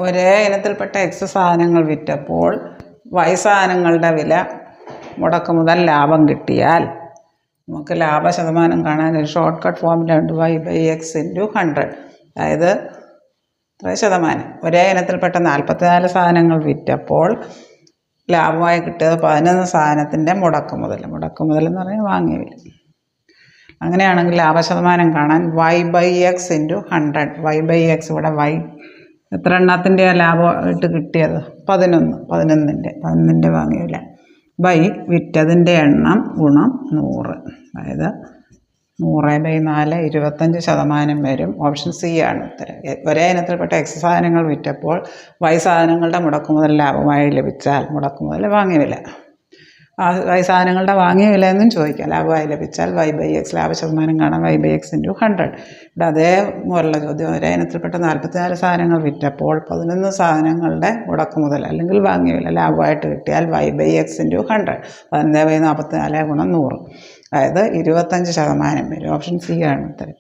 ഒരേ ഇനത്തിൽപ്പെട്ട എക്സ് സാധനങ്ങൾ വിറ്റപ്പോൾ വൈ സാധനങ്ങളുടെ വില മുടക്ക് മുതൽ ലാഭം കിട്ടിയാൽ നമുക്ക് ലാഭശതമാനം കാണാൻ ഒരു ഷോർട്ട് കട്ട് ഫോമില ഉണ്ട്. y/x × 100. അതായത് എത്ര ശതമാനം? ഒരേ ഇനത്തിൽപ്പെട്ട 44 സാധനങ്ങൾ വിറ്റപ്പോൾ ലാഭമായി കിട്ടിയത് 11 സാധനത്തിൻ്റെ മുടക്ക് മുതൽ എന്ന് പറഞ്ഞാൽ വാങ്ങിയ വില. അങ്ങനെയാണെങ്കിൽ ലാഭശതമാനം കാണാൻ y/x × 100. y/x ഇവിടെ y എത്ര എണ്ണത്തിൻ്റെ ലാഭമായിട്ട് കിട്ടിയത്? 11ൻ്റെ വാങ്ങിയ വില ബൈ വിറ്റതിൻ്റെ എണ്ണം ഗുണം 100. അതായത് 100/4 25% വരും. ഓപ്ഷൻ സി ആണ് ഉത്തരം. ഒരേ ഇനത്തിൽപ്പെട്ട എക്സ് സാധനങ്ങൾ വിറ്റപ്പോൾ വൈ സാധനങ്ങളുടെ മുടക്കുമുതൽ ലാഭമായി ലഭിച്ചാൽ മുടക്കുമുതൽ വാങ്ങിയ വില. വൈ സാധനങ്ങളുടെ വാങ്ങിയ വില എന്നും ചോദിക്കാം. ലാഭമായി ലഭിച്ചാൽ y/x ലാഭശതമാനം കാണാൻ y/x × 100. ഇവിടെ അതേപോലുള്ള ചോദ്യം. ഒരേ ഇനത്തിൽപ്പെട്ട 44 സാധനങ്ങൾ വിറ്റപ്പോൾ 11 സാധനങ്ങളുടെ മുടക്കുമുതൽ അല്ലെങ്കിൽ വാങ്ങിയ വില ലാഭമായിട്ട് കിട്ടിയാൽ y/x × 100. 11/44 × 100 അതായത് 25% വരും. ഓപ്ഷൻ സി ആണ് ഉത്തരം.